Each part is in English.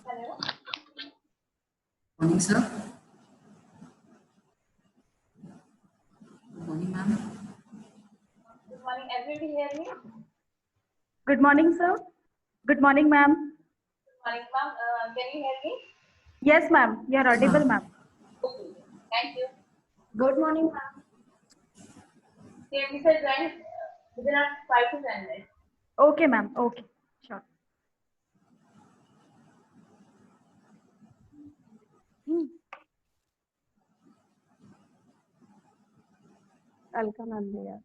Hello. Morning, sir. Good morning, ma'am. Good morning. Everybody hear me? Good morning, sir. Good morning, ma'am. Good morning, ma'am. Can you hear me? Yes, ma'am. You're audible, ma'am. Okay. Thank you. Good morning, ma'am. Here we said join within 5 to 10 minutes. Okay, ma'am. Okay. Sure. Alka ma'am ने यार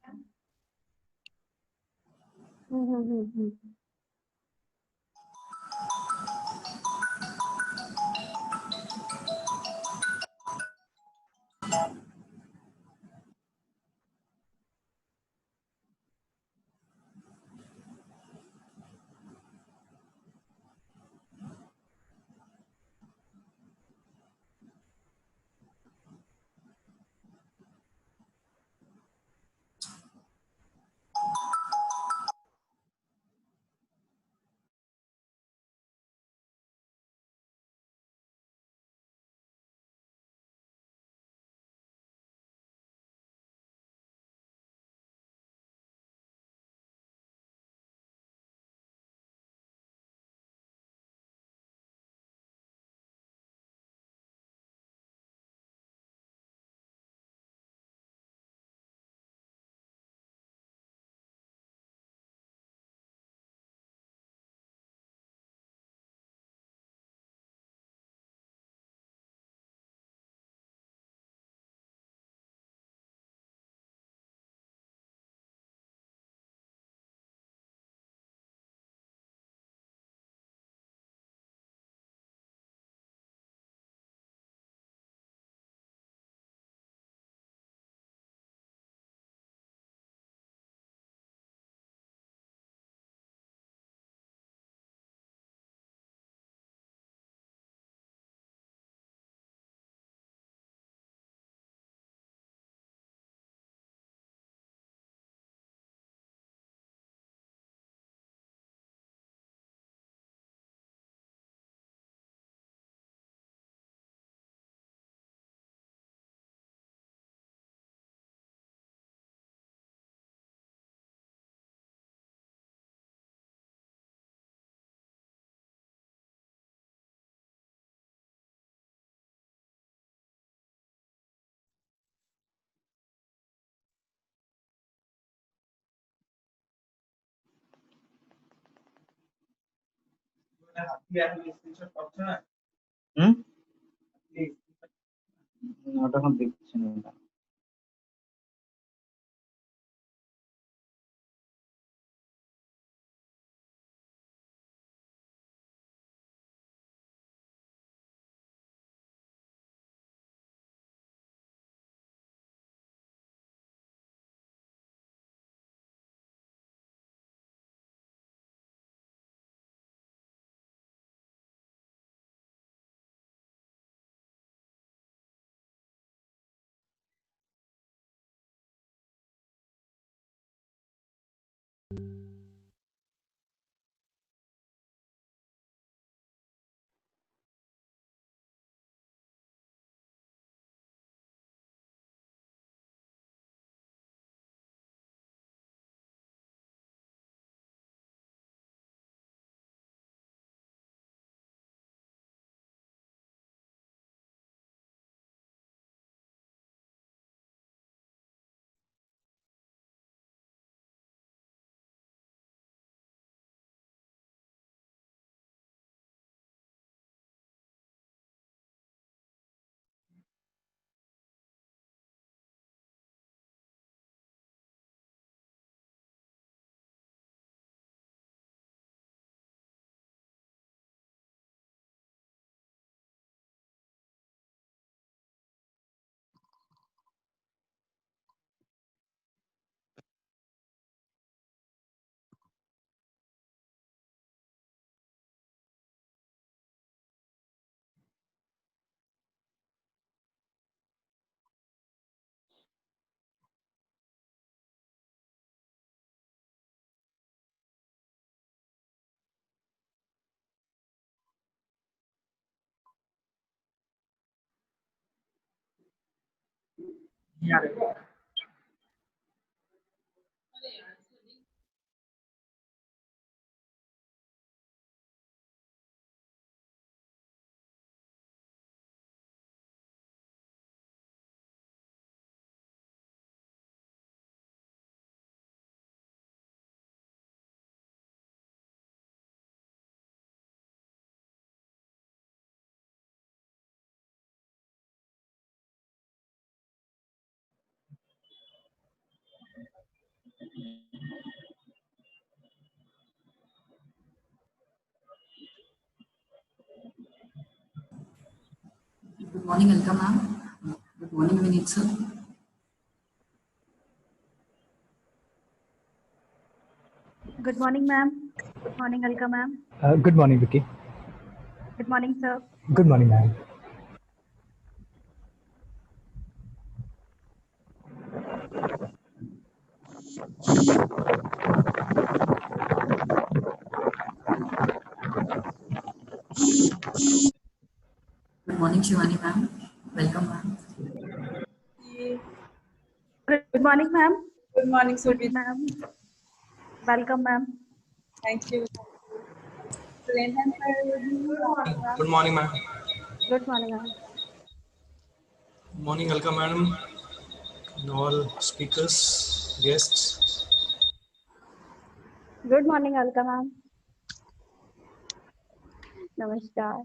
ওটা এখন দেখছি না। Good morning, Alka ma'am. Good morning, Vineet sir. Good morning, ma'am. Good morning, Alka ma'am. Good morning, Vicky. Good morning, sir. Good morning, ma'am. Good morning, Shivani ma'am. Welcome, ma'am. Good morning, ma'am. Good morning, Surbhi. Ma'am. Welcome, ma'am. Thank you. Good Good morning, ma'am. Good morning, ma'am. Good morning, Alka madam, and all speakers, guests. Good morning, Alka ma'am. Namaskar.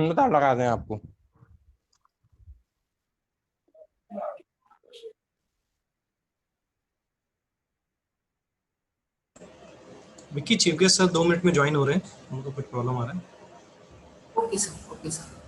बता लगा दें आपको। Vicky chief guest sir 2 minute में join हो रहे हैं, उनको कुछ प्रॉब्लम आ रहा है। Okay, sir. Okay, sir.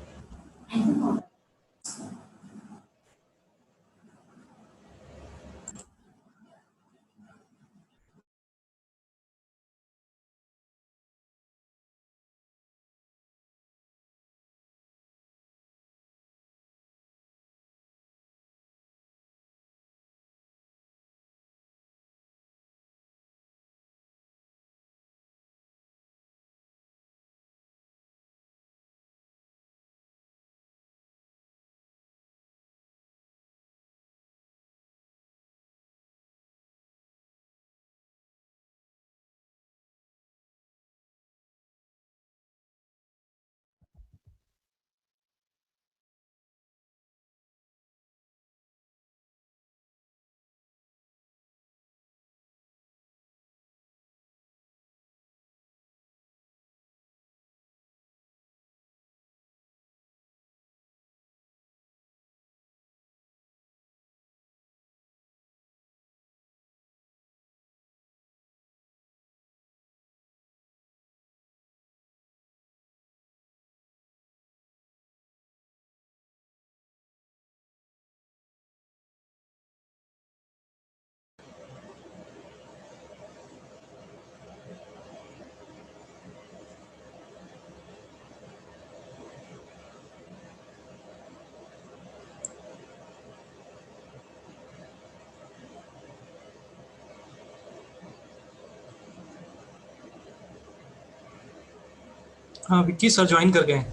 हाँ, विक्की सर ज्वाइन कर गए।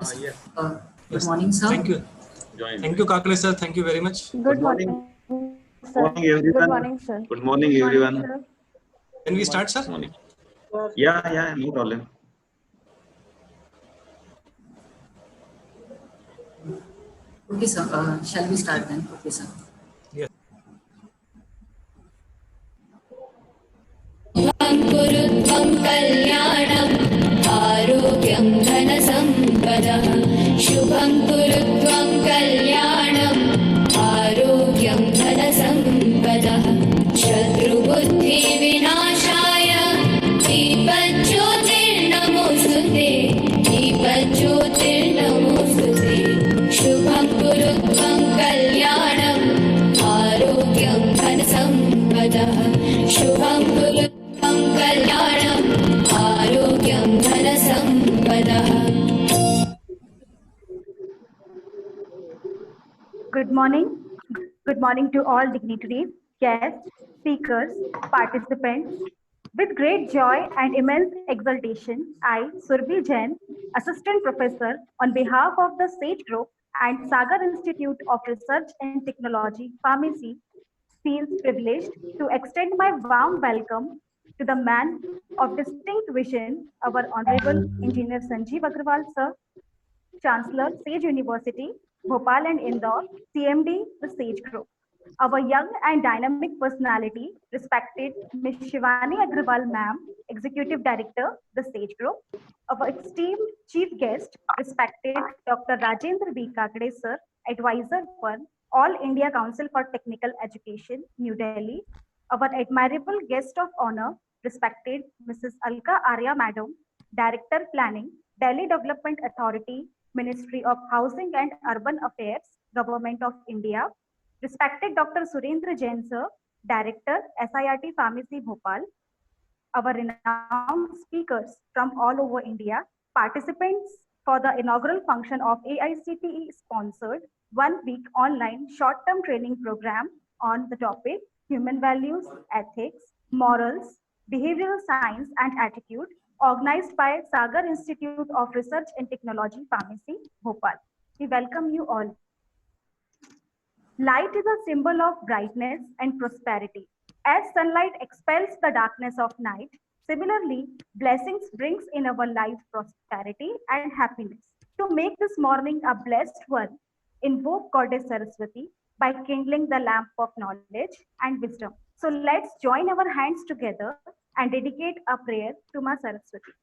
Yes. Good morning, sir. Thank you. Thank you, Kakle sir. Thank you very much. Good morning, sir. Morning, everyone. Good morning, sir. Good morning, everyone. sir. Can we start, sir? Morning. Yeah, no problem. Okay, sir. Shall we start then? Okay, sir. Yes. कुरुत्वं कल्याणं ज्योतिर्नमोऽस्तुते शुभं कुरु त्वं कल्याणम् आरोग्यं धनसम्पदः शुभं कुरु त्वं कल्याणम् आरोग्यं धनसम्पदः. Good morning. Good morning to all dignitaries, guests, speakers, participants. With great joy and immense exultation, I, Surbhi Jain, Assistant Professor, on behalf of the SAGE Group and Sagar Institute of Research and Technology, Pharmacy, feels privileged to extend my warm welcome to the man of distinct vision, our Honorable Engineer Sanjeev Agrawal, sir, Chancellor, SAGE University, Bhopal and Indore, CMD, the SAGE Group. Our young and dynamic personality, respected Ms. Shivani Agrawal, ma'am, Executive Director, the SAGE Group. Our esteemed Chief Guest, respected Dr. Rajendra B. Kakade, sir, Advisor for All India Council for Technical Education, New Delhi. Our admirable guest of honor, respected Mrs. Alka Arya, madam, Director Planning, Delhi Development Authority, Ministry of Housing and Urban Affairs, Government of India. Respected Dr. Surendra Jain, sir, Director, SIRT Pharmacy, Bhopal. Our renowned speakers from all over India, participants for the inaugural function of AICTE sponsored 1-week online short-term training program on the topic Human Values, Ethics, Morals, Behavioral Science and Attitude, organized by Sagar Institute of Research and Technology, Pharmacy, Bhopal. We welcome you all. Light is a symbol of brightness and prosperity. As sunlight expels the darkness of night, similarly, blessings brings in our lives prosperity and happiness. To make this morning a blessed one, invoke Goddess Saraswati by kindling the lamp of knowledge and wisdom. So let's join our hands together and dedicate a prayer to Ma Saraswati.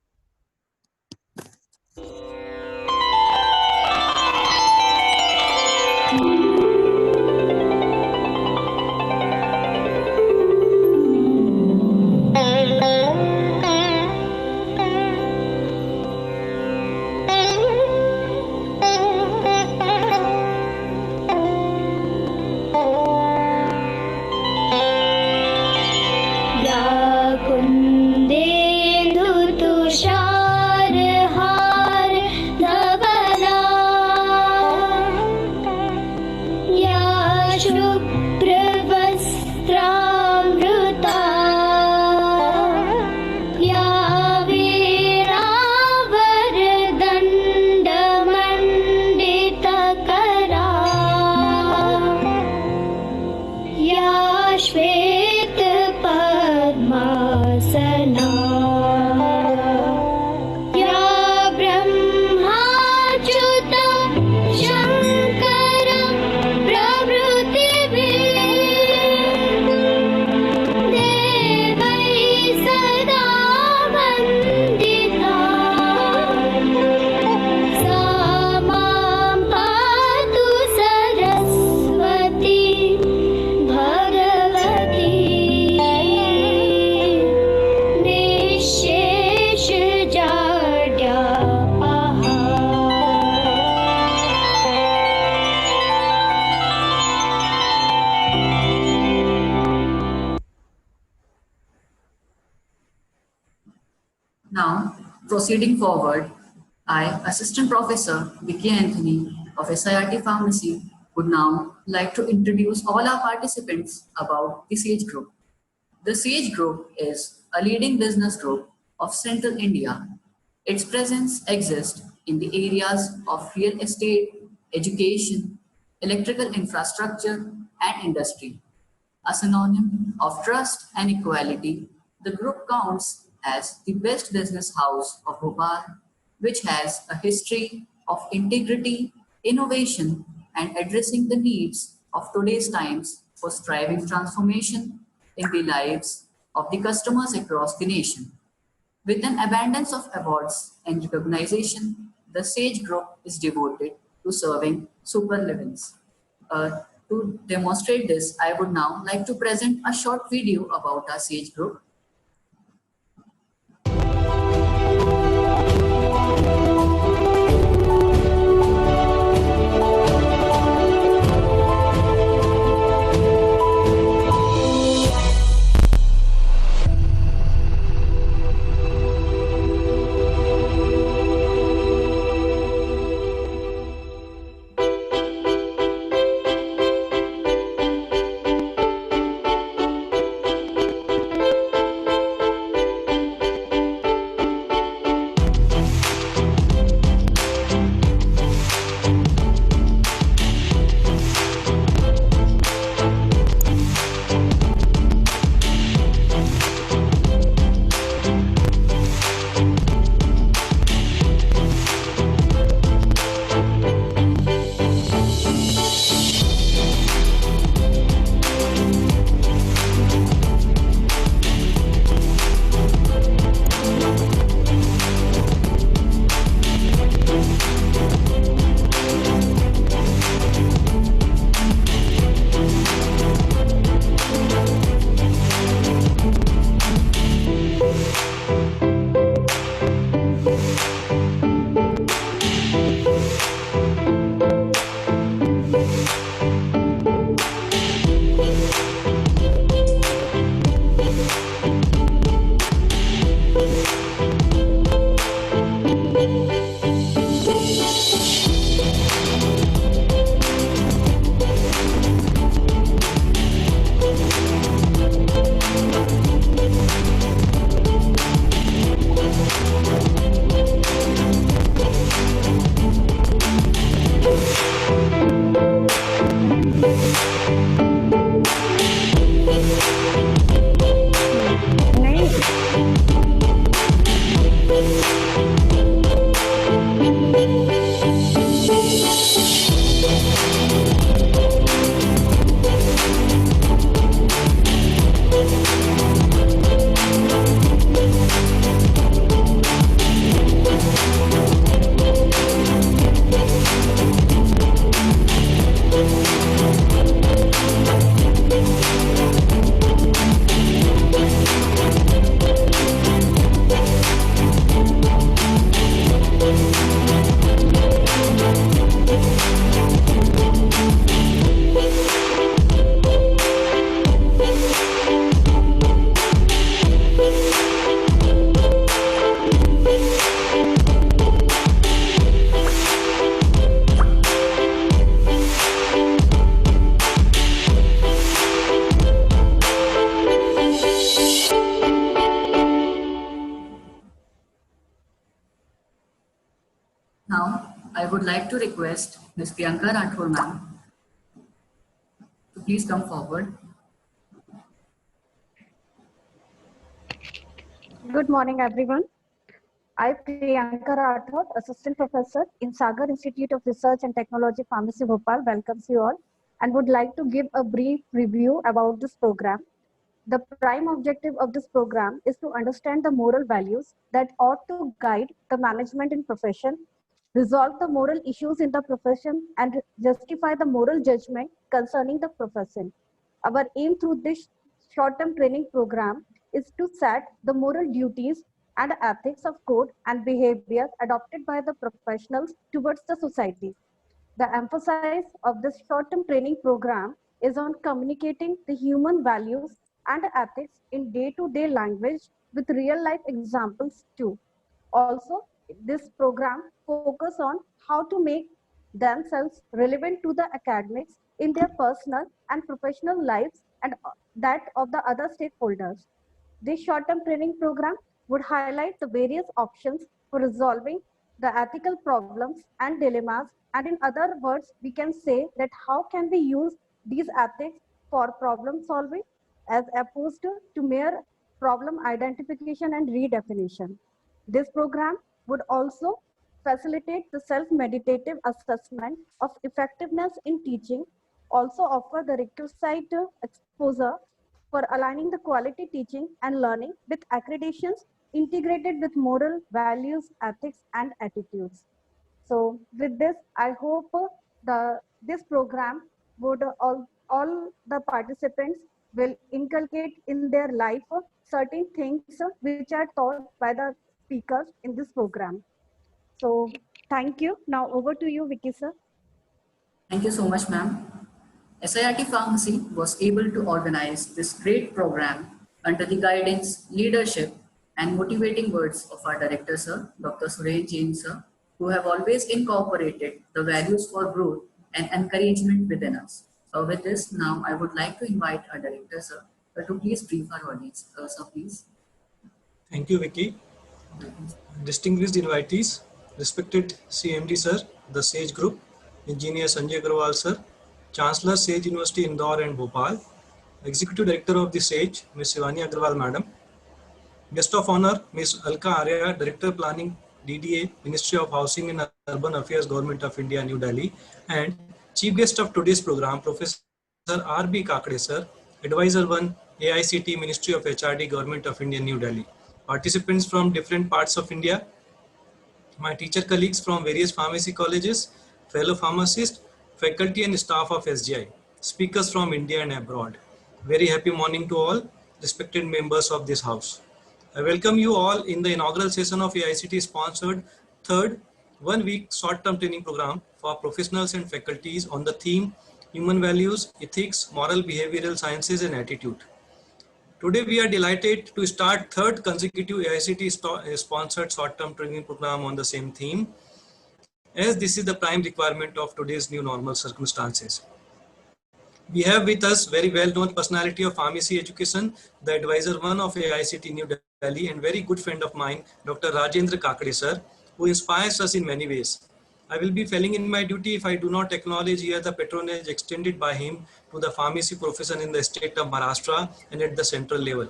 Now, proceeding forward, I, Assistant Professor Vicky Anthony of SIRT Pharmacy, would now like to introduce all our participants about the SAGE Group. The SAGE Group is a leading business group of Central India. Its presence exists in the areas of real estate, education, electrical infrastructure, and industry. A synonym of trust and equality, the group counts as the best business house of Bhopal, which has a history of integrity, innovation, and addressing the needs of today's times for striving transformation in the lives of the customers across the nation. With an abundance of awards and recognition, the SAGE Group is devoted to serving superlivings. To demonstrate this, I would now like to present a short video about our SAGE Group. Now, I would like to request Ms. Priyanka Rathore ma'am to please come forward. Good morning, everyone. I, Priyanka Rathod, Assistant Professor in Sagar Institute of Research and Technology, Pharmacy, Bhopal, welcomes you all and would like to give a brief review about this program. The prime objective of this program is to understand the moral values that ought to guide the management in profession, resolve the moral issues in the profession, and justify the moral judgment concerning the profession. Our aim through this short-term training program is to set the moral duties and ethics of code and behavior adopted by the professionals towards the society. The emphasis of this short-term training program is on communicating the human values and ethics in day-to-day language with real-life examples too. Also, this program focuses on how to make themselves relevant to the academics in their personal and professional lives and that of the other stakeholders. This short-term training program would highlight the various options for resolving the ethical problems and dilemmas, and in other words, we can say that how can we use these ethics for problem solving as opposed to mere problem identification and redefinition. This program would also facilitate the self-meditative assessment of effectiveness in teaching, also offer the requisite exposure for aligning the quality teaching and learning with accreditations integrated with moral values, ethics, and attitudes. So with this, I hope this program would all the participants will inculcate in their life certain things which are taught by the speakers in this program. So thank you. Now over to you, Vicky sir. Thank you so much, ma'am. SIRT Pharmacy was able to organize this great program under the guidance, leadership, and motivating words of our director, sir, Dr. Suren Jain, sir, who have always incorporated the values for growth and encouragement within us. So with this, now I would like to invite our director, sir, to please brief our audience. Sir, please. Thank you, Vicky. Distinguished invitees, respected CMD sir, the SAGE Group, Engineer Sanjay Agarwal sir, Chancellor SAGE University Indore and Bhopal, Executive Director of the SAGE, Ms. Shivani Agarwal Madam, Guest of Honor, Ms. Alka Arya, Director Planning, DDA, Ministry of Housing and Urban Affairs, Government of India, New Delhi, and Chief Guest of today's program, Professor R.B. Kakade sir, Advisor 1, AICT, Ministry of HRD, Government of India, New Delhi. Participants from different parts of India, my teacher colleagues from various pharmacy colleges, fellow pharmacists, faculty and staff of SGI, speakers from India and abroad. Very happy morning to all respected members of this house. I welcome you all in the inaugural session of AICT sponsored third one-week short-term training program for professionals and faculties on the theme Human Values, Ethics, Moral Behavioral Sciences and Attitude. Today we are delighted to start third consecutive AICT sponsored short-term training program on the same theme, as this is the prime requirement of today's new normal circumstances. We have with us very well-known personality of pharmacy education, the Advisor 1 of AICT New Delhi and very good friend of mine, Dr. Rajendra Kakade sir, who inspires us in many ways. I will be failing in my duty if I do not acknowledge here the patronage extended by him to the pharmacy profession in the state of Maharashtra and at the central level.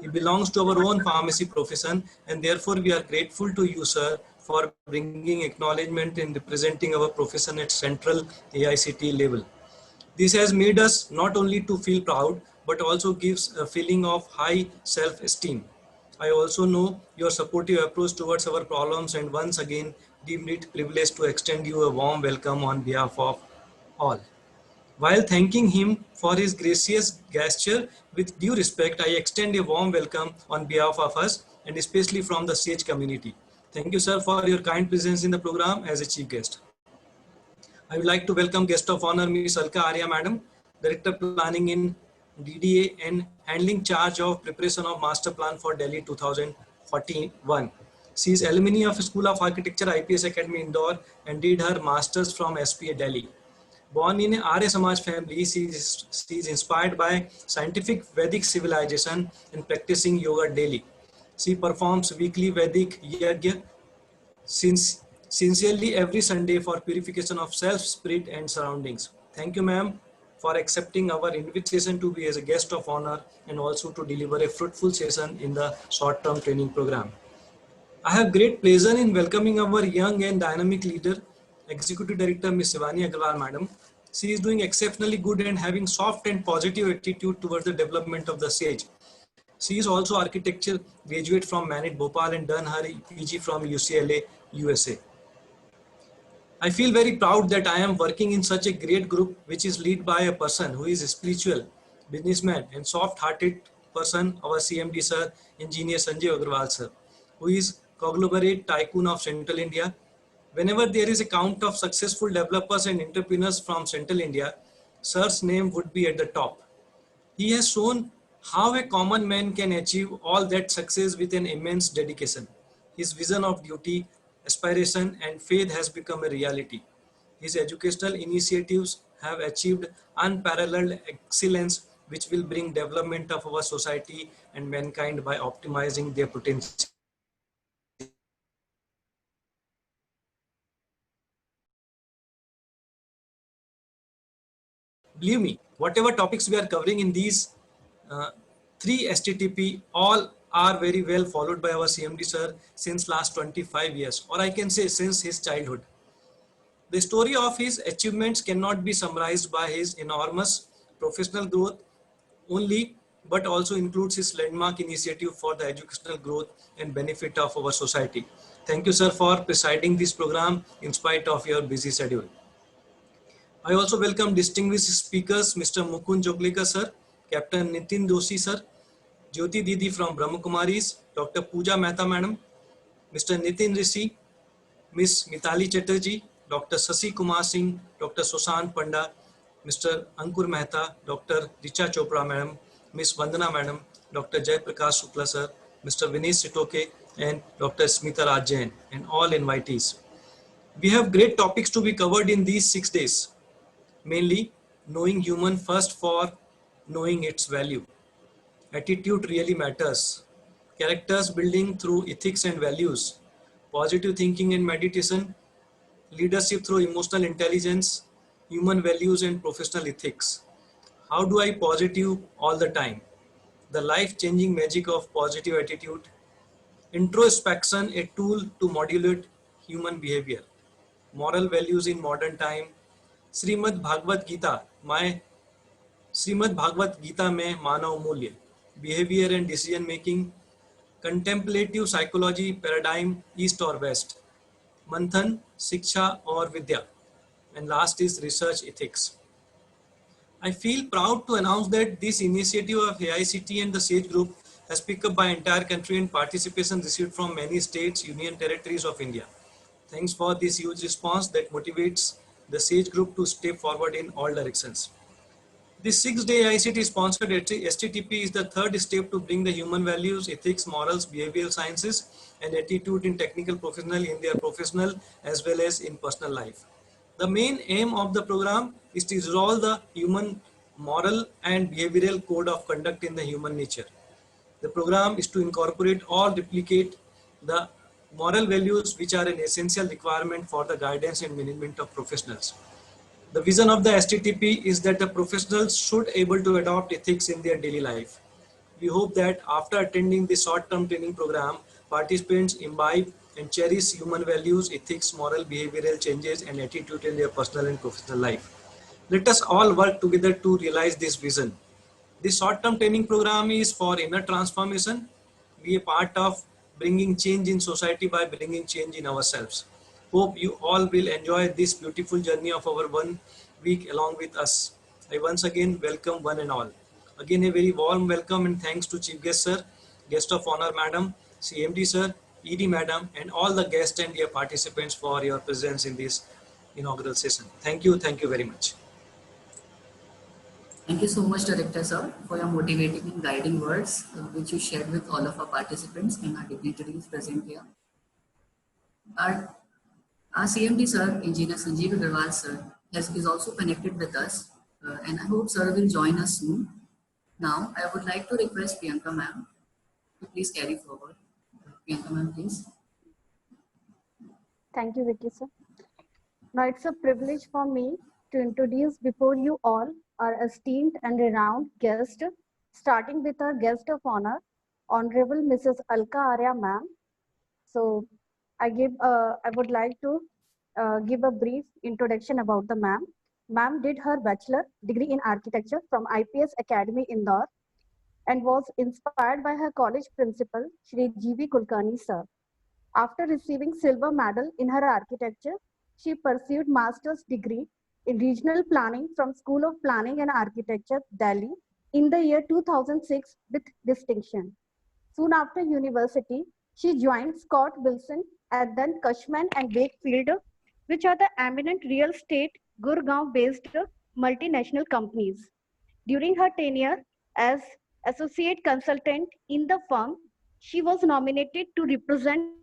He belongs to our own pharmacy profession and therefore we are grateful to you, sir, for bringing acknowledgement in representing our profession at central AICT level. This has made us not only to feel proud, but also gives a feeling of high self-esteem. I also know your supportive approach towards our problems and once again deemed it privilege to extend you a warm welcome on behalf of all. While thanking him for his gracious gesture, with due respect, I extend a warm welcome on behalf of us and especially from the SAGE community. Thank you, sir, for your kind presence in the program as a chief guest. I would like to welcome guest of honor, Ms. Alka Arya Madam, Director Planning in DDA and handling charge of preparation of Master Plan for Delhi 2041. She is alumni of School of Architecture, IPS Academy Indore and did her Masters from SPA Delhi. Born in an Arya Samaj family, she is inspired by scientific Vedic civilization and practicing yoga daily. She performs weekly Vedic yajna since sincerely every Sunday for purification of self, spirit, and surroundings. Thank you, ma'am, for accepting our invitation to be as a guest of honor and also to deliver a fruitful session in the short-term training program. I have great pleasure in welcoming our young and dynamic leader, Executive Director Ms. Shivani Agarwal, madam. She is doing exceptionally good and having soft and positive attitude towards the development of the SAGE. She is also architecture graduate from Manit Bhopal and done her PG from UCLA, USA. I feel very proud that I am working in such a great group which is led by a person who is a spiritual, businessman and soft-hearted person, our CMD sir, Engineer Sanjay Agarwal sir, who is conglomerate tycoon of Central India. Whenever there is a count of successful developers and entrepreneurs from Central India, sir's name would be at the top. He has shown how a common man can achieve all that success with an immense dedication. His vision of duty, aspiration, and faith has become a reality. His educational initiatives have achieved unparalleled excellence, which will bring development of our society and mankind by optimizing their potential. Believe me, whatever topics we are covering in these three STTP, all are very well followed by our CMD sir since last 25 years, or I can say since his childhood. The story of his achievements cannot be summarized by his enormous professional growth only, but also includes his landmark initiative for the educational growth and benefit of our society. Thank you, sir, for presiding this program in spite of your busy schedule. I also welcome distinguished speakers, Mr. Mukund Joglekar sir, Captain Nitin Doshi sir, Jyoti Didi from Brahma Kumaris, Dr. Pooja Mehta madam, Mr. Nitin Rishi, Ms. Mitali Chatterjee, Dr. Sasi Kumar Singh, Dr. Sushant Panda, Mr. Ankur Mehta, Dr. Richa Chopra madam, Ms. Vandana madam, Dr. Jay Prakash Shukla sir, Mr. Vinesh Sitoke, and Dr. Smita Raj Jain, and all invitees. We have great topics to be covered in these 6 days. Mainly, knowing human first for knowing its value. Attitude really matters. Characters building through ethics and values. Positive thinking and meditation. Leadership through emotional intelligence. Human values and professional ethics. How do I positive all the time? The life-changing magic of positive attitude. Introspection, a tool to modulate human behavior. Moral values in modern time. Shrimad Bhagavat Gita में मानव मूल्य, behaviour and decision making, contemplative psychology paradigm east और west, मंथन शिक्षा और विद्या, and last is research ethics. I feel proud to announce that this initiative of AICT and the SAGE group has picked up by entire country and participation received from many states, union territories of India. Thanks for this huge response that motivates the SAGE group to step forward in all directions. This 6-day ICT sponsored STTP is the third step to bring the human values, ethics, morals, behavioral sciences, and attitude in technical professional in their professional as well as in personal life. The main aim of the program is to resolve the human moral and behavioral code of conduct in the human nature. The program is to incorporate or replicate the moral values which are an essential requirement for the guidance and management of professionals. The vision of the STTP is that the professionals should able to adopt ethics in their daily life. We hope that after attending this short-term training program, participants imbibe and cherish human values, ethics, moral, behavioral changes, and attitude in their personal and professional life. Let us all work together to realize this vision. This short-term training program is for inner transformation. Be a part of bringing change in society by bringing change in ourselves. Hope you all will enjoy this beautiful journey of our 1 week along with us. I once again welcome one and all. Again, a very warm welcome and thanks to Chief Guest Sir, Guest of Honor Madam, CMD Sir, ED Madam, and all the guests and dear participants for your presence in this inaugural session. Thank you very much. Thank you so much, Director Sir, for your motivating and guiding words, which you shared with all of our participants and our dignitaries present here. Our CMD Sir, Engineer Sanjeev Agarwal Sir, is also connected with us, and I hope Sir will join us soon. Now, I would like to request Priyanka Ma'am to please carry forward. Priyanka Ma'am, please. Thank you, Vicky sir. Now it's a privilege for me to introduce before you all our esteemed and renowned guest, starting with our guest of honor, Honorable Mrs. Alka Arya ma'am. So I would like to give a brief introduction about the ma'am. Ma'am did her bachelor degree in architecture from IPS Academy Indore and was inspired by her college principal, Shri G.V. Kulkarni sir. After receiving silver medal in her architecture, she pursued master's degree in regional planning from School of Planning and Architecture, Delhi in the year 2006 with distinction. Soon after university, she joined Scott Wilson and then Cushman and Wakefield, which are the eminent real estate Gurgaon-based multinational companies. During her tenure as associate consultant in the firm, she was nominated to represent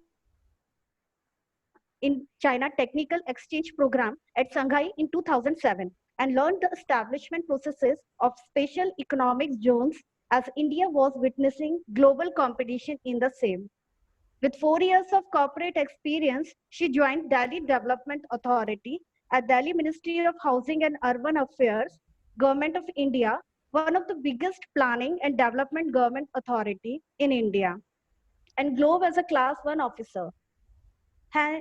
in China Technical Exchange Program at Shanghai in 2007 and learned the establishment processes of special economic zones as India was witnessing global competition in the same. With 4 years of corporate experience, she joined Delhi Development Authority at Delhi Ministry of Housing and Urban Affairs, Government of India, one of the biggest planning and development government authority in India, and Globe as a Class 1 officer.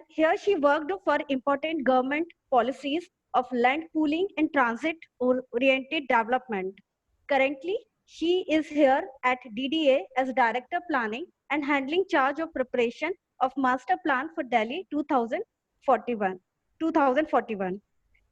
Here she worked for important government policies of land pooling and transit-oriented development. Currently, she is here at DDA as Director Planning and handling charge of preparation of Master Plan for Delhi 2041.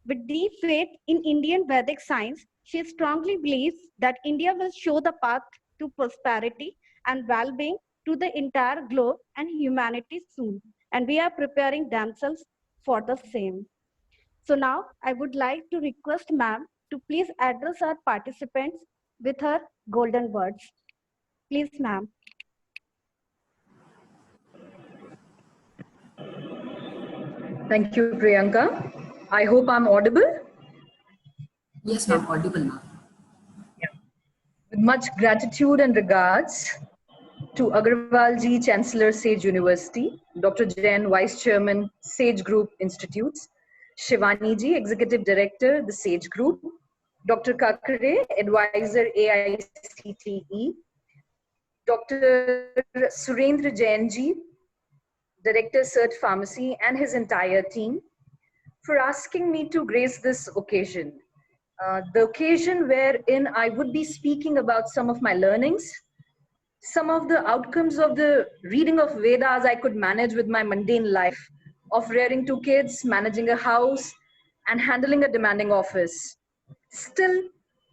With deep faith in Indian Vedic science, she strongly believes that India will show the path to prosperity and well-being to the entire globe and humanity soon. And we are preparing themselves for the same. So now I would like to request ma'am to please address our participants with her golden words. Please, ma'am. Thank you, Priyanka. I hope I'm audible. Yes, ma'am, audible, ma'am. With much gratitude and regards to Agarwal Ji, Chancellor, Sage University, Dr. Jain, Vice Chairman, Sage Group Institutes, Shivani Ji, Executive Director, the Sage Group, Dr. Kakare, Advisor, AICTE, Dr. Surendra Jain Ji, Director, Cert Pharmacy, and his entire team, for asking me to grace this occasion. The occasion wherein I would be speaking about some of my learnings, some of the outcomes of the reading of Vedas I could manage with my mundane life of rearing 2 kids, managing a house, and handling a demanding office. Still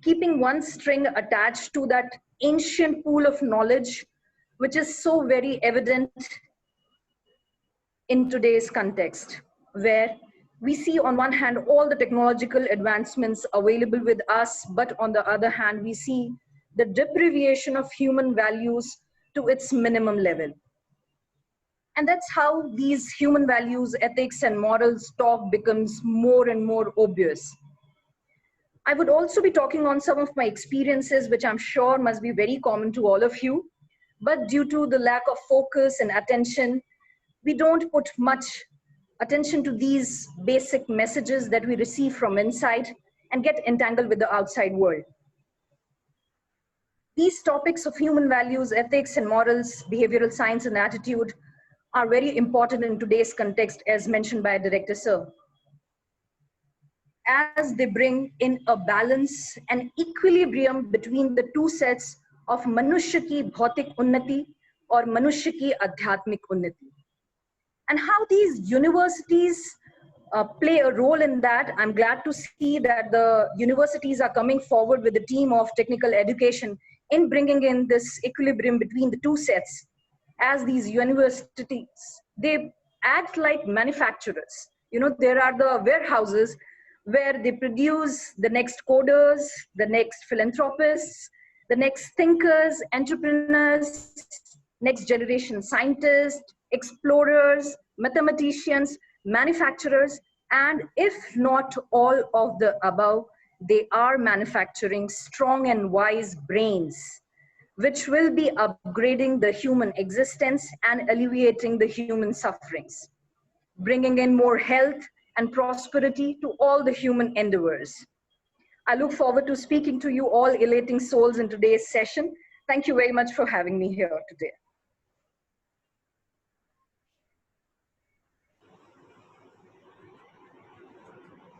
keeping one string attached to that ancient pool of knowledge, which is so very evident in today's context, where we see on one hand all the technological advancements available with us, but on the other hand, we see the deprivation of human values to its minimum level. And that's how these human values, ethics, and morals talk becomes more and more obvious. I would also be talking on some of my experiences, which I'm sure must be very common to all of you, but due to the lack of focus and attention, we don't put much attention to these basic messages that we receive from inside and get entangled with the outside world. These topics of human values, ethics and morals, behavioral science and attitude are very important in today's context, as mentioned by Director Sir, as they bring in a balance and equilibrium between the 2 sets of Manushya ki Bhautik Unnati or Manushya ki Adhyatmik Unnati. And how these universities play a role in that, I'm glad to see that the universities are coming forward with a team of technical education in bringing in this equilibrium between the 2 sets. As these universities, they act like manufacturers. You know, there are the warehouses where they produce the next coders, the next philanthropists, the next thinkers, entrepreneurs, next generation scientists, explorers, mathematicians, manufacturers, and if not all of the above, they are manufacturing strong and wise brains, which will be upgrading the human existence and alleviating the human sufferings. bringing in more health and prosperity to all the human endeavors. I look forward to speaking to you all elating souls in today's session. Thank you very much for having me here today.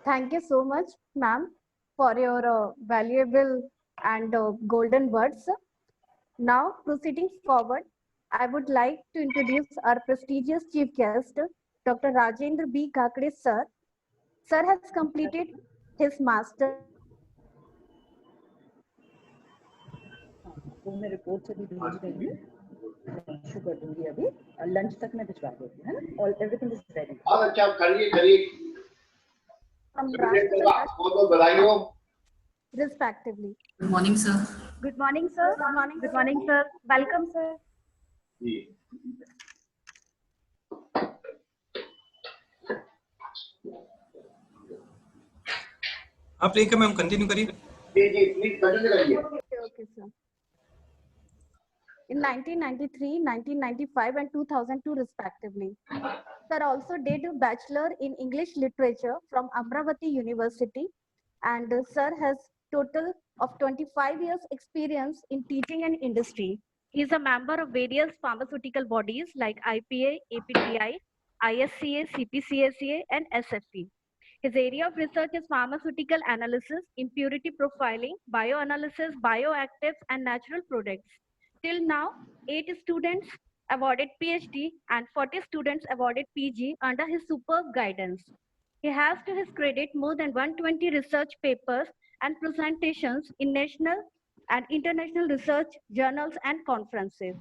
Thank you so much, ma'am, for your valuable and golden words. Now, proceeding forward, I would like to introduce our prestigious chief guest, Dr. Rajendra B. Kakade, sir. Sir has completed his master. वो मैं report से भी भेज रही हूँ, issue कर दूंगी अभी, लंच तक मैं भिजवा देती हूँ, है ना? All everything is ready. हाँ अच्छा करिए Respectively. Good morning, sir. Good morning, sir. Good morning. Good morning, sir. Welcome, sir. आप प्रियंका मैम कंटिन्यू करिए। Okay, sir. In 1993, 1995, and 2002, respectively. Sir also did a bachelor in English literature from Amravati University, and sir has total of 25 years experience in teaching and industry. He is a member of various pharmaceutical bodies like IPA, APTI, ISCA, CPCSA, and SFP. His area of research is pharmaceutical analysis, impurity profiling, bioanalysis, bioactives, and natural products. Till now, 8 students awarded PhD and 40 students awarded PG under his superb guidance. He has to his credit more than 120 research papers and presentations in national and international research journals and conferences.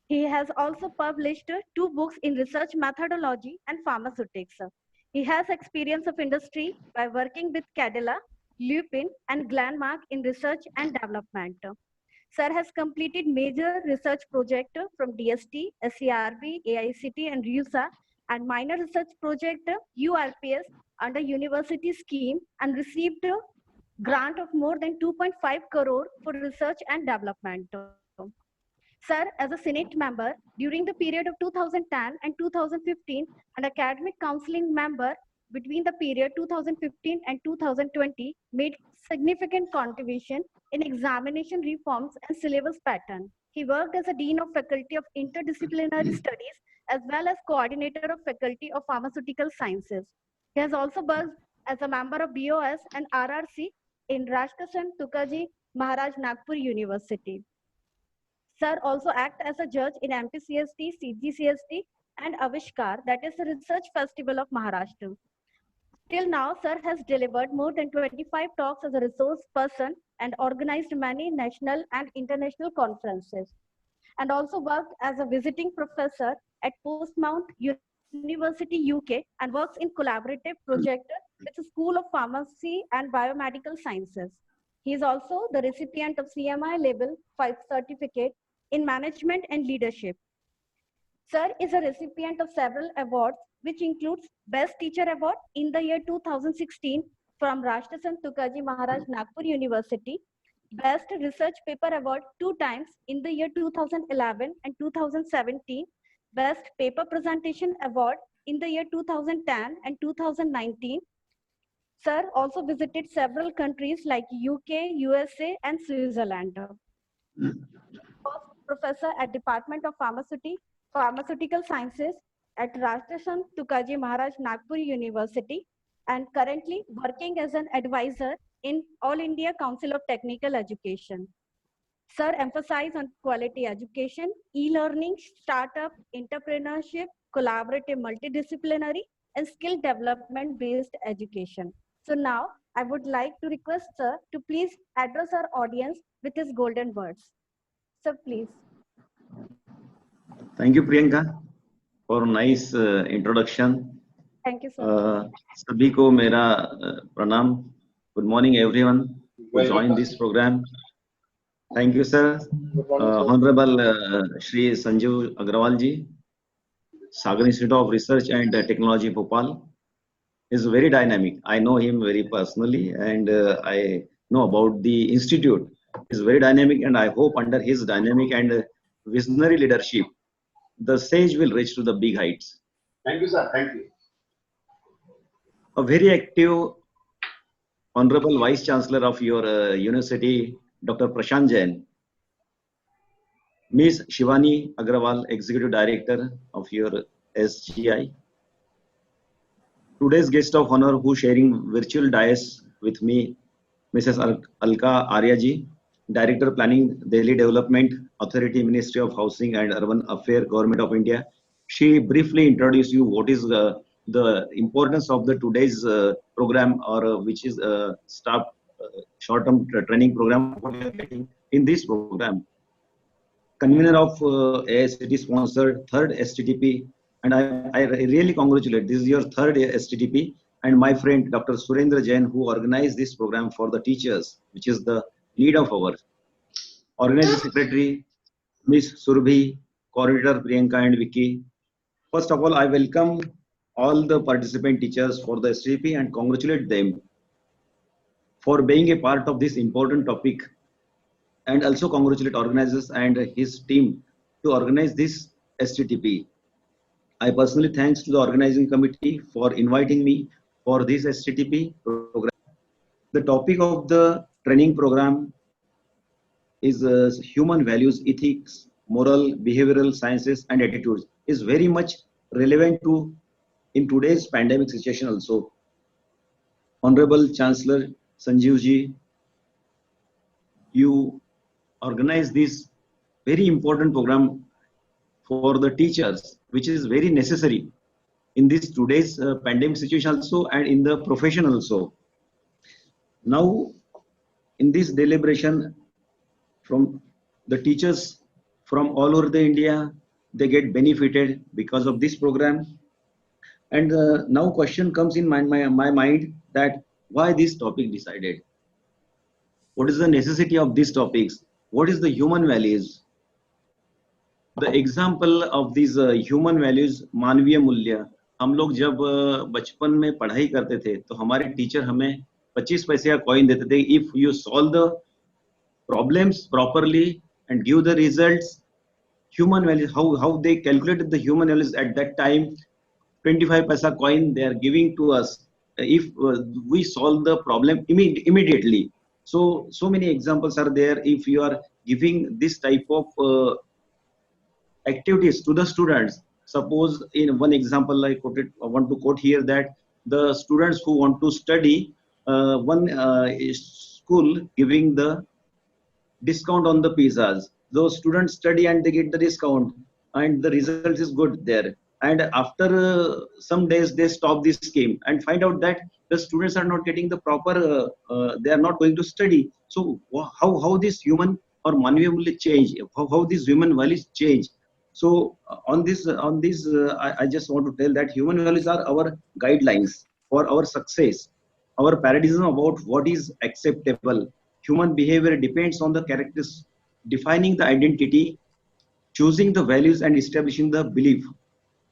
He has also published 2 books in research methodology and pharmaceutics. He has experience of industry by working with Cadila, Lupin, and Glenmark in research and development. Sir has completed major research project from DST, SCRB, AICT, and RUSA, and minor research project URPS under university scheme, and received a grant of more than 2.5 crore for research and development. Sir, as a Senate member during the period of 2010 and 2015, and academic counseling member between the period 2015 and 2020, made significant contribution in examination reforms and syllabus pattern. He worked as a Dean of Faculty of Interdisciplinary Studies as well as Coordinator of Faculty of Pharmaceutical Sciences. He has also worked as a member of BOS and RRC in Rajkashan Tukaji Maharaj Nagpur University. Sir also act as a judge in MPCST, CGCST, and Avishkar, that is the Research Festival of Maharashtra. Till now, sir has delivered more than 25 talks as a resource person and organized many national and international conferences, and also worked as a visiting professor at Portsmouth University, UK, and works in collaborative project with the School of Pharmacy and Biomedical Sciences. He is also the recipient of CMI Level 5 certificate in Management and Leadership. Sir is a recipient of several awards, which includes Best Teacher Award in the year 2016 from Rashtrasan Tukaji Maharaj Nagpur University, Best Research Paper Award 2 times in the year 2011 and 2017, Best Paper Presentation Award in the year 2010 and 2019. Sir also visited several countries like UK, USA, and Switzerland. Professor at Department of Pharmaceutical Sciences at Rajasthan Tukaji Maharaj Nagpur University, and currently working as an advisor in All India Council of Technical Education. Sir emphasized on quality education, e-learning, startup, entrepreneurship, collaborative, multidisciplinary, and skill development based education. So now I would like to request sir to please address our audience with his golden words. Sir, please. Thank you, Priyanka, for nice introduction. Thank you, sir. सभी को मेरा प्रणाम. Good morning, everyone who joined this program. Thank you, sir. Honorable Shri Sanjeev Agrawal ji, Sagar Institute of Research and Technology, Bhopal, is very dynamic. I know him very personally, and I know about the institute. Is very dynamic, and I hope under his dynamic and visionary leadership, the SAGE will reach to the big heights. Thank you, sir. Thank you. A very active Honorable Vice Chancellor of your university, Dr. Prashant Jain, Ms. Shivani Agrawal, Executive Director of your SGI, today's guest of honor who sharing virtual dais with me, Mrs. Alka Aryaji, Director Planning, Delhi Development Authority, Ministry of Housing and Urban Affairs, Government of India. She briefly introduced you what is the importance of the today's program, or which is staff short-term training program in this program. Convener of AICTE sponsored third STTP, and I really congratulate. This is your third STTP, and my friend Dr. Surendra Jain, who organized this program for the teachers, which is the need of our organizing secretary, Ms. Surbhi, coordinator Priyanka and Vicky. First of all, I welcome all the participant teachers for the STTP and congratulate them for being a part of this important topic, and also congratulate organizers and his team to organize this STTP. I personally thanks to the organizing committee for inviting me for this STTP program. The topic of the training program is human values, ethics, moral, behavioral sciences and attitudes, is very much relevant to in today's pandemic situation also. Honorable Chancellor Sanjeev ji, you organize this very important program for the teachers, which is very necessary in this today's pandemic situation also, and in the profession also. Now, in this deliberation, from the teachers from all over the India, they get benefited because of this program. And now question comes in my mind that why this topic decided? What is the necessity of these topics? What is the human values? The example of these human values, मानवीय मूल्य, हम लोग जब बचपन में पढ़ाई करते थे तो हमारे टीचर हमें 25 पैसे का कॉइन देते थे. If you solve the problems properly and give the results, human values, how they calculated the human values at that time, 25 paisa coin they are giving to us if we solve the problem immediately. So many examples are there. If you are giving this type of activities to the students, suppose in one example I want to quote here that the students who want to study, one school giving the discount on the pizzas. Those students study and they get the discount, and the result is good there. And after some days they stop this scheme and find out that the students are not getting the proper, they are not going to study. So how this human or manual will change, how these human values change. So on this I just want to tell that human values are our guidelines for our success, our paradigm about what is acceptable. Human behavior depends on the characters defining the identity, choosing the values and establishing the belief.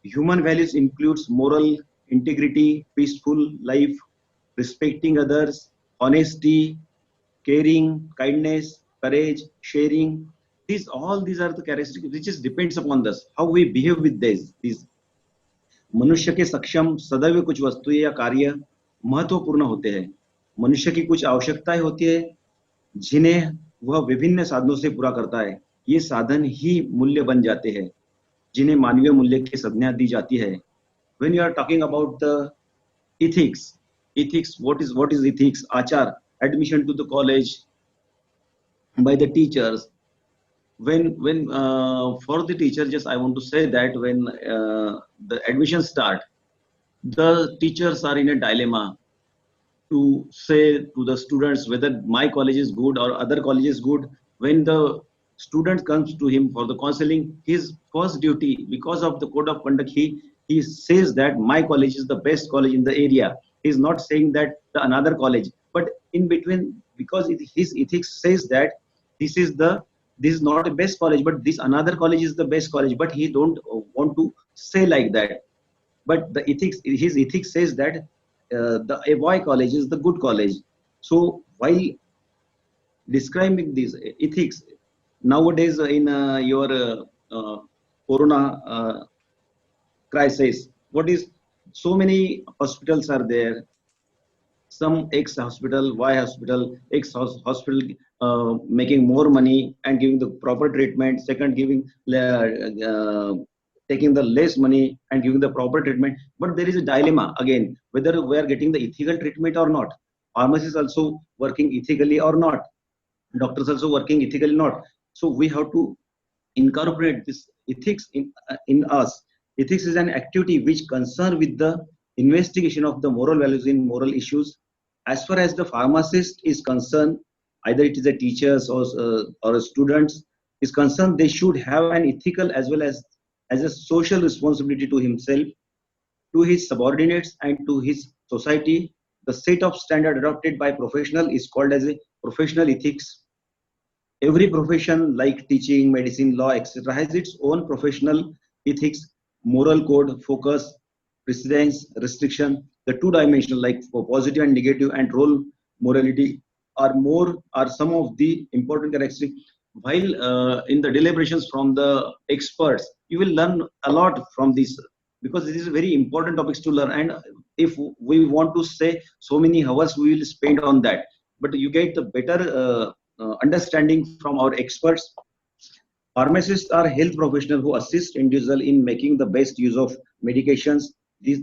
Human values includes moral integrity, peaceful life, respecting others, honesty, caring, kindness, courage, sharing. All these are the characteristics which is depends upon us, how we behave with these. मनुष्य के सक्षम सदैव कुछ वस्तुएं या कार्य महत्वपूर्ण होते हैं. मनुष्य की कुछ आवश्यकताएं होती है जिन्हें वह विभिन्न साधनों से पूरा करता है. ये साधन ही मूल्य बन जाते हैं जिन्हें मानवीय मूल्य की संज्ञा दी जाती है. When you are talking about the ethics, what is ethics? Achar, admission to the college by the teachers. When for the teacher, just I want to say that when the admission start, the teachers are in a dilemma to say to the students whether my college is good or other college is good. When the student comes to him for the counseling, his first duty, because of the code of conduct, he says that my college is the best college in the area. He is not saying that the another college, but in between, because his ethics says that this is not the best college, but this another college is the best college, but he don't want to say like that. But his ethics says that the Avoy college is the good college. So while describing these ethics, nowadays in your corona crisis, what is, so many hospitals are there. Some X hospital, Y hospital, X hospital making more money and giving the proper treatment. Second, giving taking the less money and giving the proper treatment. But there is a dilemma again, whether we are getting the ethical treatment or not. Pharmacists also working ethically or not. Doctors also working ethically or not. So we have to incorporate this ethics in us. Ethics is an activity which concern with the investigation of the moral values in moral issues. As far as the pharmacist is concerned, either it is a teachers or a students is concerned, they should have an ethical as well as a social responsibility to himself, to his subordinates, and to his society. The set of standard adopted by professional is called as a professional ethics. Every profession like teaching, medicine, law, etc. has its own professional ethics, moral code, focus, precedence, restriction. The two-dimensional like for positive and negative and role morality are some of the important characteristics. While in the deliberations from the experts, you will learn a lot from this, because this is very important topics to learn. And if we want to say so many hours, we will spend on that. But you get the better understanding from our experts. Pharmacists are health professionals who assist individuals in making the best use of medications. This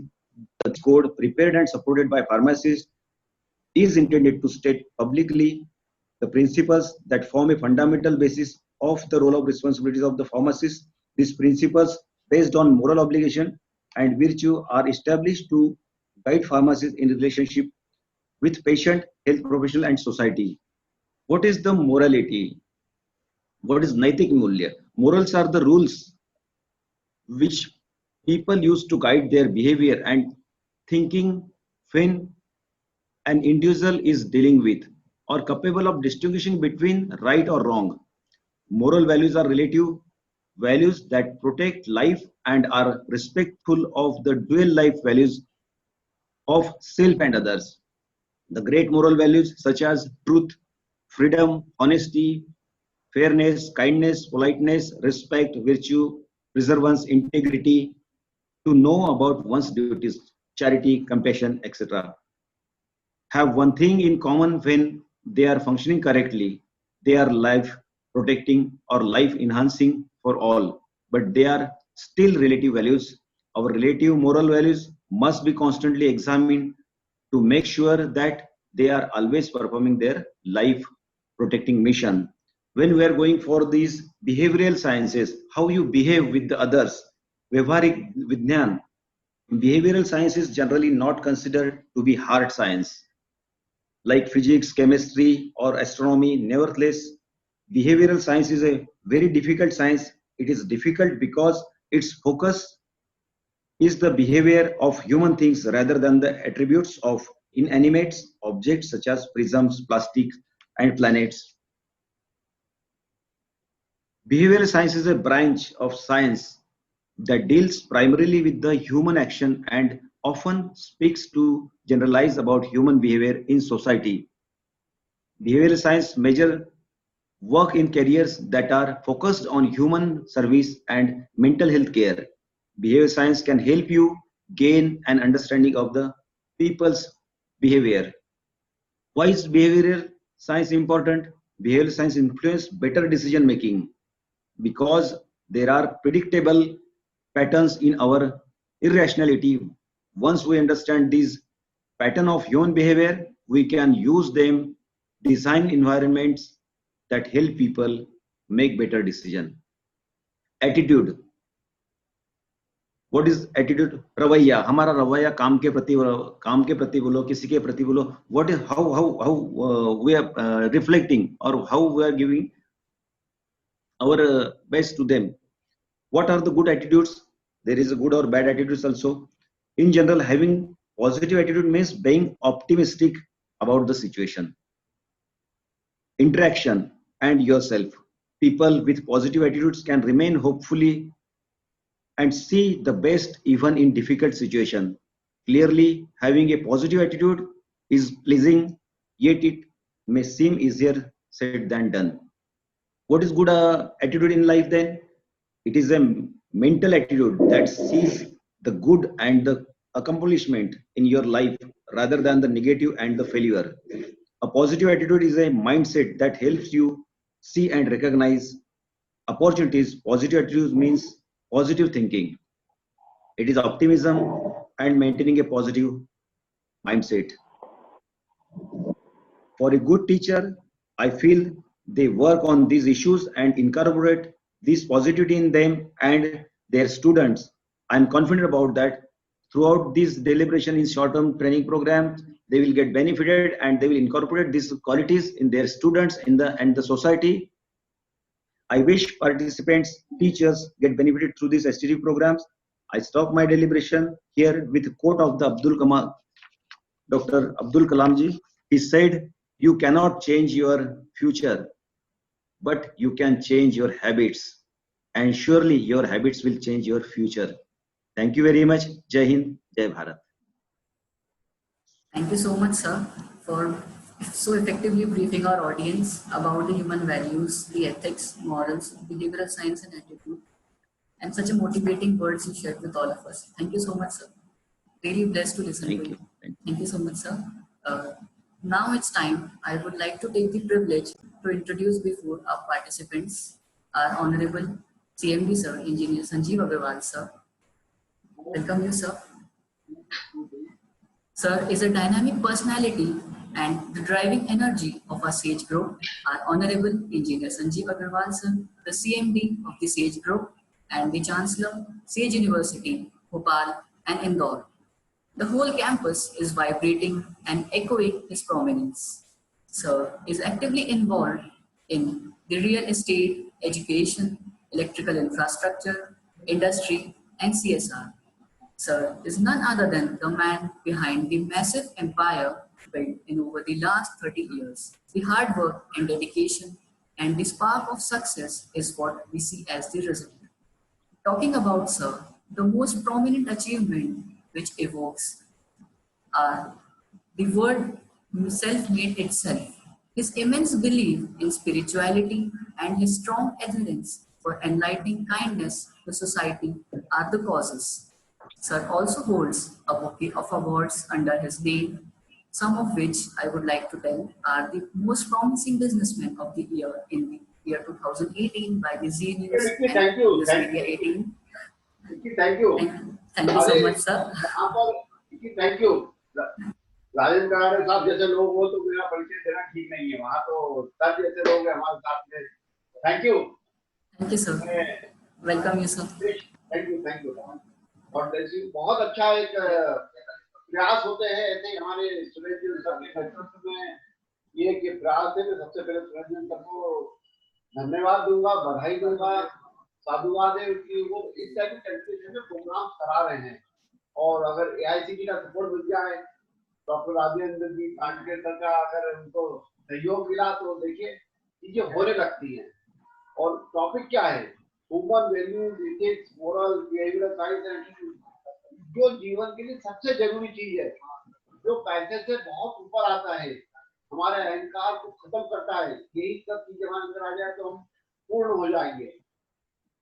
code, prepared and supported by pharmacists, is intended to state publicly the principles that form a fundamental basis of the role of responsibilities of the pharmacist. These principles, based on moral obligation and virtue, are established to guide pharmacists in relationship with patient, health professional, and society. What is the morality? What is Naitik Mulya? Morals are the rules which people use to guide their behavior and thinking when an individual is dealing with, or capable of distinguishing between right or wrong. Moral values are relative values that protect life and are respectful of the dual life values of self and others. The great moral values such as truth, freedom, honesty, fairness, kindness, politeness, respect, virtue, perseverance, integrity, to know about one's duties, charity, compassion, etc. have one thing in common: when they are functioning correctly, they are life protecting or life enhancing for all, but they are still relative values. Our relative moral values must be constantly examined to make sure that they are always performing their life protecting mission. When we are going for these behavioral sciences, how you behave with the others, Vyavaharik Vignan, behavioral science is generally not considered to be hard science like physics, chemistry, or astronomy. Nevertheless, behavioral science is a very difficult science. It is difficult because its focus is the behavior of human things rather than the attributes of inanimate objects such as prisms, plastic, and planets. Behavioral science is a branch of science that deals primarily with the human action and often speaks to generalize about human behavior in society. Behavioral science measure work in careers that are focused on human service and mental health care. Behavioral science can help you gain an understanding of the people's behavior. Why is behavioral science important? Behavioral science influences better decision making because there are predictable patterns in our irrationality. Once we understand these pattern of human behavior, we can use them, design environments that help people make better decision. Attitude. What is attitude? रवैया, हमारा रवैया काम के प्रति बोलो, किसी के प्रति बोलो. What is how we are reflecting or how we are giving our best to them. What are the good attitudes? There is a good or bad attitudes also. In general, having positive attitude means being optimistic about the situation. Interaction and yourself. People with positive attitudes can remain hopefully and see the best even in difficult situation. Clearly, having a positive attitude is pleasing, yet it may seem easier said than done. What is good attitude in life then? It is a mental attitude that sees the good and the accomplishment in your life rather than the negative and the failure. A positive attitude is a mindset that helps you see and recognize opportunities. Positive attitude means positive thinking. It is optimism and maintaining a positive mindset. For a good teacher, I feel they work on these issues and incorporate this positivity in them and their students. I'm confident about that. Throughout this deliberation in short-term training program, they will get benefited and they will incorporate these qualities in their students and the society. I wish participants, teachers get benefited through these STD programs. I stop my deliberation here with a quote of the Dr. Abdul Kalamji. He said, "You cannot change your future, but you can change your habits. And surely your habits will change your future." Thank you very much. Jai Hind, Jai Bharat. Thank you so much, sir, for so effectively briefing our audience about the human values, the ethics, morals, behavioral science, and attitude, and such a motivating words you shared with all of us. Thank you so much, sir. Really blessed to listen to you. Thank you so much, sir. Now it's time. I would like to take the privilege to introduce before our participants our Honorable CMD, sir, Engineer Sanjeev Agarwal, sir. Welcome you, sir. Sir is a dynamic personality and the driving energy of our SAGE group. Our Honorable Engineer Sanjeev Agarwal, sir, the CMD of the SAGE group and the Chancellor, SAGE University, Bhopal and Indore. The whole campus is vibrating and echoing his prominence. Sir is actively involved in the real estate, education, electrical infrastructure, industry, and CSR. Sir is none other than the man behind the massive empire built in over the last 30 years. The hard work and dedication and the spark of success is what we see as the result. Talking about Sir, the most prominent achievement which evokes the word self-made itself. His immense belief in spirituality and his strong adherence for enlightening kindness to society are the causes. Sir also holds a bouquet of awards under his name, some of which I would like to tell are the most promising businessman of the year in the year 2018 by the Zee News and Thank you. News Media 18. Thank you. Thank you so much, sir. Thank you. Rajendra Karade साहब जैसे लोग हो तो मेरा परिचय देना ठीक नहीं है वहाँ तो सब जैसे लोग हैं हमारे साथ में thank you sir welcome you sir thank you और बहुत अच्छा एक प्रयास होते हैं ऐसे हमारे सुरेश जी सर के नेतृत्व में ये कि प्रयास है मैं सबसे पहले सुरेश जी सर को धन्यवाद दूंगा बधाई दूंगा साधुवाद है कि वो इस टाइप के कंट्रीज में प्रोग्राम करा रहे हैं और अगर AICTE का सपोर्ट मिल जाए डॉक्टर राजेंद्र जी कांडकेकर का अगर उनको सहयोग मिला तो देखिए चीजें होने लगती हैं और टॉपिक क्या है human values ethics moral behavioural science and attitude जो जीवन के लिए सबसे जरूरी चीज है जो पैसे से बहुत ऊपर आता है हमारे अहंकार को खत्म करता है यही सब चीजें हमारे अंदर आ जाए तो हम पूर्ण हो जाएंगे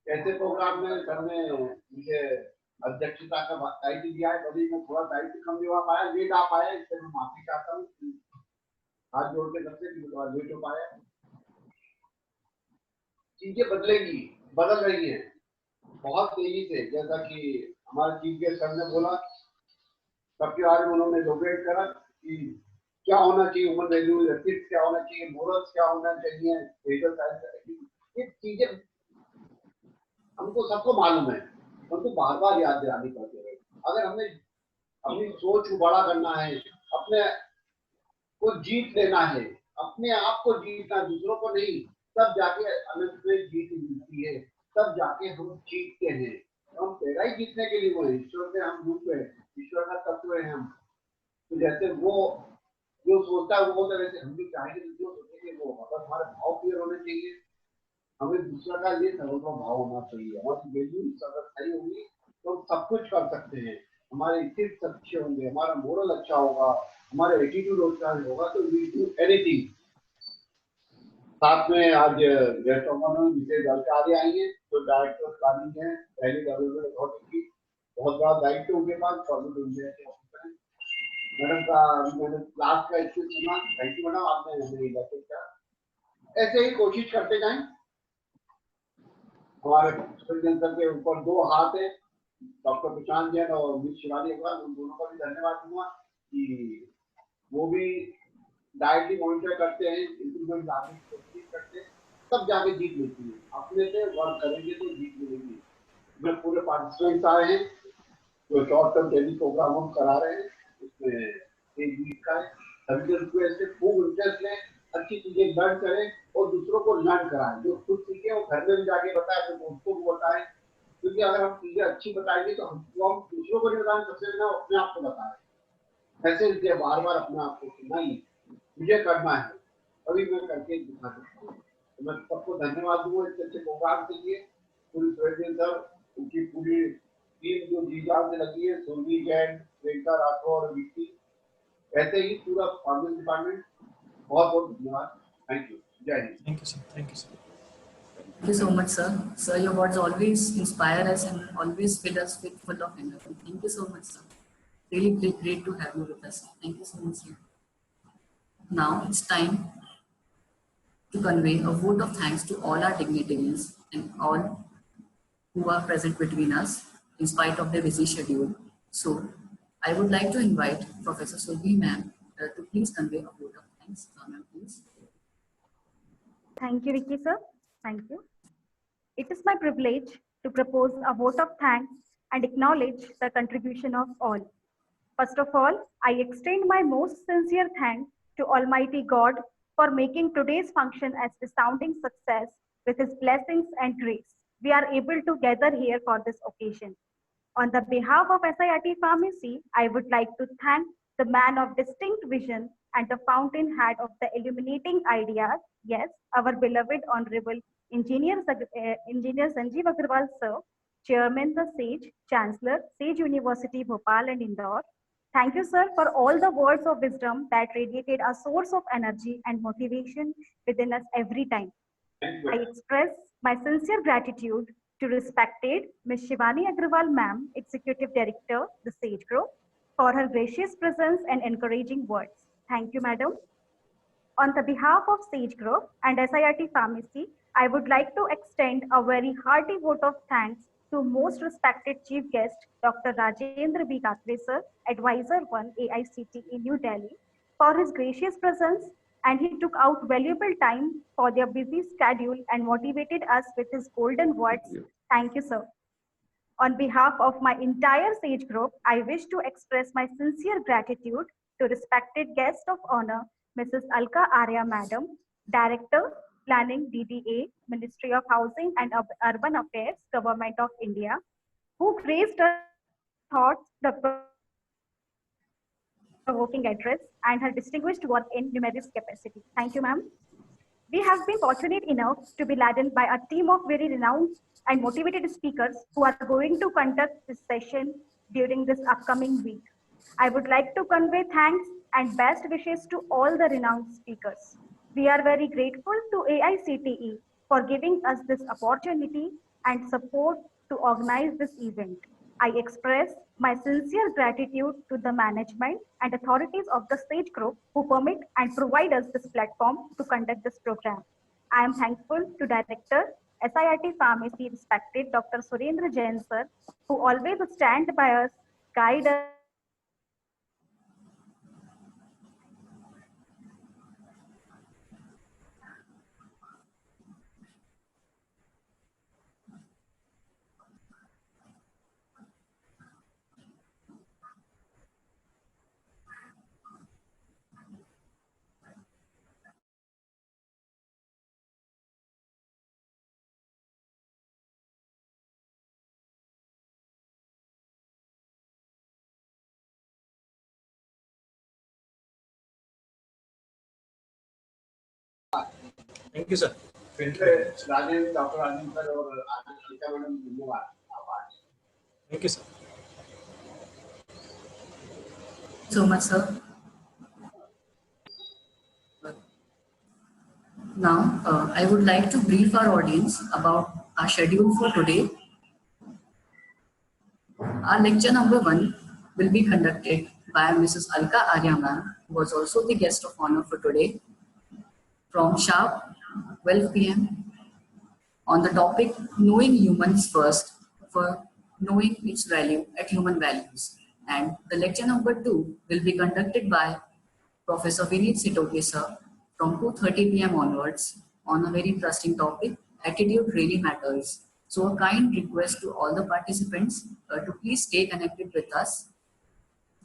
ऐसे प्रोग्राम में सर ने मुझे अध्यक्षता का दायित्व दिया है कभी मैं थोड़ा दायित्व कम नहीं पाया लेट आ पाया इससे मैं माफी चाहता हूँ हाथ जोड़ के सबसे लेट हो पाया चीजें बदलेंगी बदल रही हैं बहुत तेजी से जैसा कि हमारे चीफ गेस्ट सर ने बोला सबके बारे में उन्होंने लोकेट करा कि क्या होना चाहिए ह्यूमन वैल्यूज एथिक्स क्या होना चाहिए मोरल्स क्या होना चाहिए बेहतर साइंस ये चीजें हमको सबको मालूम है उनको बार बार याद दिलानी पड़ती है अगर हमें अपनी सोच को बड़ा करना है अपने को जीत लेना है अपने आप को जीतना दूसरों को नहीं तब जाके अनंत में जीत मिलती है तब जाके हम जीतते हैं हम पैदा ही जीतने के लिए वो है ईश्वर से हम रूप है ईश्वर का तत्व है हम तो जैसे वो जो सोचता है वो होता है वैसे हम भी चाहेंगे जो सोचेंगे वो होगा हमारे भाव क्लियर होने चाहिए हमें दूसरा का ये सर्वोत्तम भाव होना चाहिए हमारी वैल्यूज अगर सही होंगी तो हम सब कुछ कर सकते हैं हमारे एथिक्स अच्छे होंगे हमारा मोरल अच्छा होगा हमारा एटीट्यूड अच्छा होगा तो वी डू एनीथिंग साथ में आज गेस्ट ऑफ ऑनर विशेष अधिकारी आएंगे तो डायरेक्टर प्लानिंग है पहली डेवलपमेंट अथॉरिटी की बहुत बड़ा दायित्व उनके पास गवर्नमेंट इंडिया के ऑफिसर हैं। मैडम का मैंने क्लास का स्पीच सुना, थैंक यू मैडम, आपने हमें इलेक्टेड किया। ऐसे ही कोशिश करते जाएं। हमारे प्रेसिडेंट सर के ऊपर 2 हाथ है, डॉक्टर प्रशांत जैन और मिस शिवानी अग्रवाल, उन दोनों का भी धन्यवाद दूंगा कि वो भी डायरेक्टली मॉनिटर करते हैं, इंप्रूवमेंट लाने की कोशिश करते हैं, तब जाके जीत मिलती है। अपने से वर्क करेंगे तो जीत मिलेगी। मैं पूरे पार्टिसिपेंट्स आ रहे हैं, जो शॉर्ट टर्म ट्रेनिंग प्रोग्राम हम करा रहे हैं, उसमें एक वीक का है। सभी रिक्वेस्ट है, खूब इंटरेस्ट लें, अच्छी चीजें लर्न करें और दूसरों को लर्न कराएं। जो खुद सीखे वो घर में भी जाके बताएं, अपने दोस्तों को बताएं, क्योंकि अगर हम चीजें अच्छी बताएंगे तो हम दूसरों को नहीं बताएं, सबसे पहले अपने आप को बताएं। ऐसे इसलिए बार बार अपने आप को सुना ही मुझे करना है, अभी मैं करके दिखा सकता हूँ। तो मैं सबको धन्यवाद दूंगा इतने अच्छे प्रोग्राम के लिए। पूरी प्रेसिडेंट सर, उनकी पूरी टीम जो जी जान से लगी है, सुरभि जैन, प्रियंका राठौर और विक्की, ऐसे ही पूरा फार्मेसी डिपार्टमेंट, बहुत बहुत धन्यवाद। थैंक यू, जय Hind. Thank you, sir. Thank you, sir. Thank you so much, sir. Sir, your words always inspire us and always fill us with full of energy. Thank you so much, sir. Really great to have you with us. Thank you so much, sir. Now it's time to convey a vote of thanks to all our dignitaries and all who are present between us in spite of their busy schedule. So I would like to invite Professor Surbhi ma'am to please convey a vote of thanks. Ma'am, please. Thank you, Vicky sir. Thank you. It is my privilege to propose a vote of thanks and acknowledge the contribution of all. First of all, I extend my most sincere thanks to Almighty God for making today's function as resounding success with His blessings and grace. We are able to gather here for this occasion. On the behalf of SIRT Pharmacy, I would like to thank the man of distinct vision and the fountainhead of the illuminating ideas, yes, our beloved Honorable Engineer Sanjeev Agrawal sir, Chairman the SAGE, Chancellor, SAGE University, Bhopal and Indore. Thank you, sir, for all the words of wisdom that radiated a source of energy and motivation within us every time. I express my sincere gratitude to respected Ms. Shivani Agrawal ma'am, Executive Director, the SAGE Group, for her gracious presence and encouraging words. Thank you, madam. On the behalf of SAGE Group and SIRT Pharmacy, I would like to extend a very hearty vote of thanks to most respected Chief Guest, Dr. Rajendra B. Kakre sir, Advisor 1 AICTE New Delhi, for his gracious presence, and he took out valuable time for their busy schedule and motivated us with his golden words. Thank you, sir. On behalf of my entire SAGE Group, I wish to express my sincere gratitude to respected guest of honor, Mrs. Alka Arya Madam, Director, Planning, DDA, Ministry of Housing and Urban Affairs, Government of India, who graced her thoughts, the provoking address, and her distinguished work in numerous capacity. Thank you, ma'am. We have been fortunate enough to be laden by a team of very renowned and motivated speakers who are going to conduct this session during this upcoming week. I would like to convey thanks and best wishes to all the renowned speakers. We are very grateful to AICTE for giving us this opportunity and support to organize this event. I express my sincere gratitude to the management and authorities of the SAGE Group who permit and provide us this platform to conduct this program. I am thankful to Director, SIRT Pharmacy, respected Dr. Surendra Jain sir, who always stand by us, guide us, Thank you, sir. Rajendra, doctor Rajendra sir और Alka madam, धन्यवाद, आभार। Thank you, sir. So much, sir. Now, I would like to brief our audience about our schedule for today. Our lecture number 1 will be conducted by Mrs. Alka Arya ma'am, who was also the guest of honor for today, from sharp 12 p.m. on the topic Knowing Humans First for knowing its value at human values. And the lecture number 2 will be conducted by Professor Vineet Sitoke sir from 2:30 p.m. onwards on a very interesting topic, Attitude Really Matters. So a kind request to all the participants to please stay connected with us,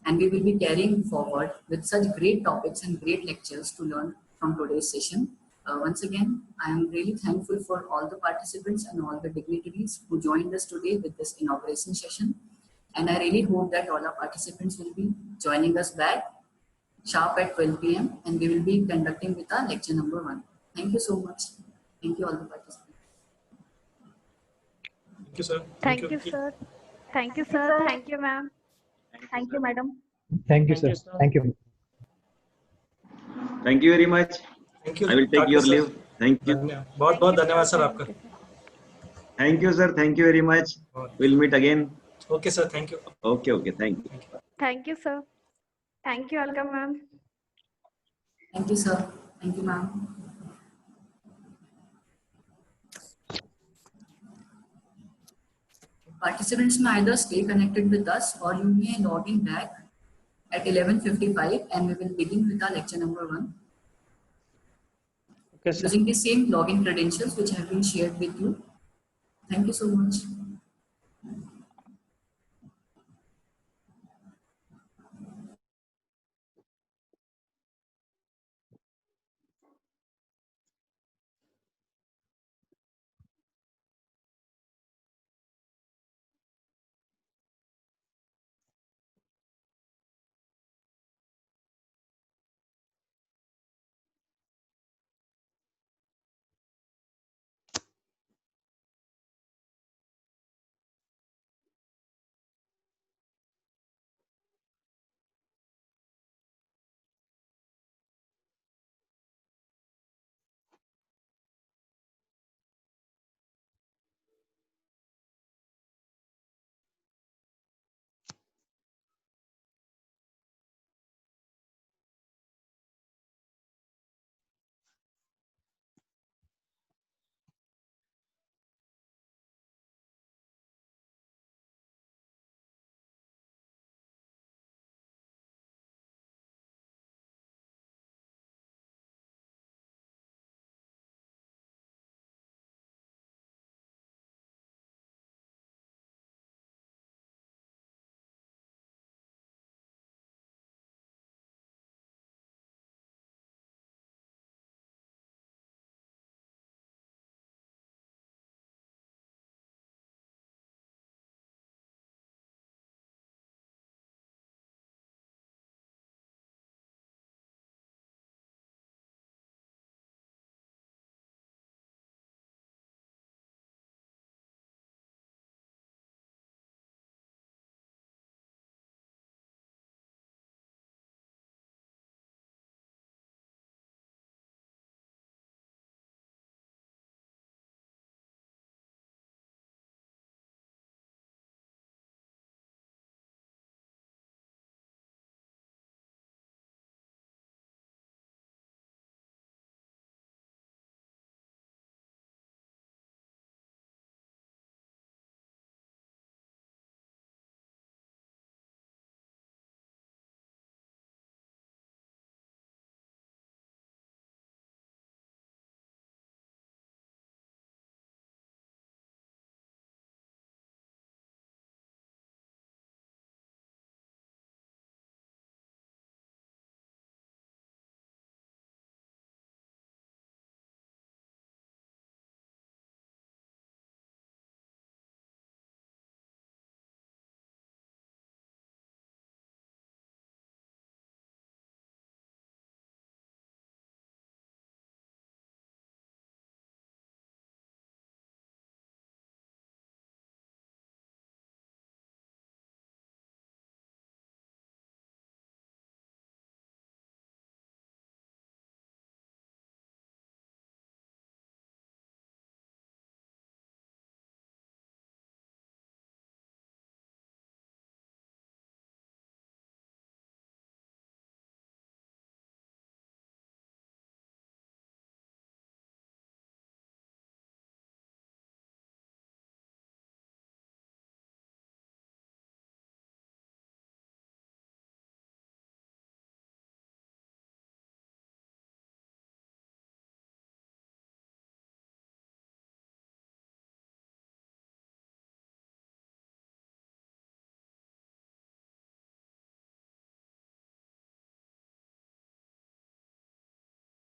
and we will be carrying forward with such great topics and great lectures to learn from today's session. Once again, I am really thankful for all the participants and all the dignitaries who joined us today with this inauguration session. And I really hope that all our participants will be joining us back sharp at 12 p.m. and we will be conducting with our lecture number 1. Thank you so much. Thank you all the participants. Thank you, sir. Thank you, Vicky. sir. Thank you, sir. Thank you, ma'am. Thank you, madam. Thank you, sir. Thank you. Thank you very much. Thank you. I will take your Dr. sir. leave. Thank you. बहुत बहुत धन्यवाद sir आपका. Thank you, sir. Thank you very much. We'll meet again. Okay, sir. Thank you. Okay. Thank you. Thank you, sir. Thank you, Alka, ma'am. Thank you, sir. Thank you, ma'am. Participants may either stay connected with us or you may log in back at 11:55 and we will begin with our lecture number 1. Okay, sir. Using the same login credentials which have been shared with you. Thank you so much.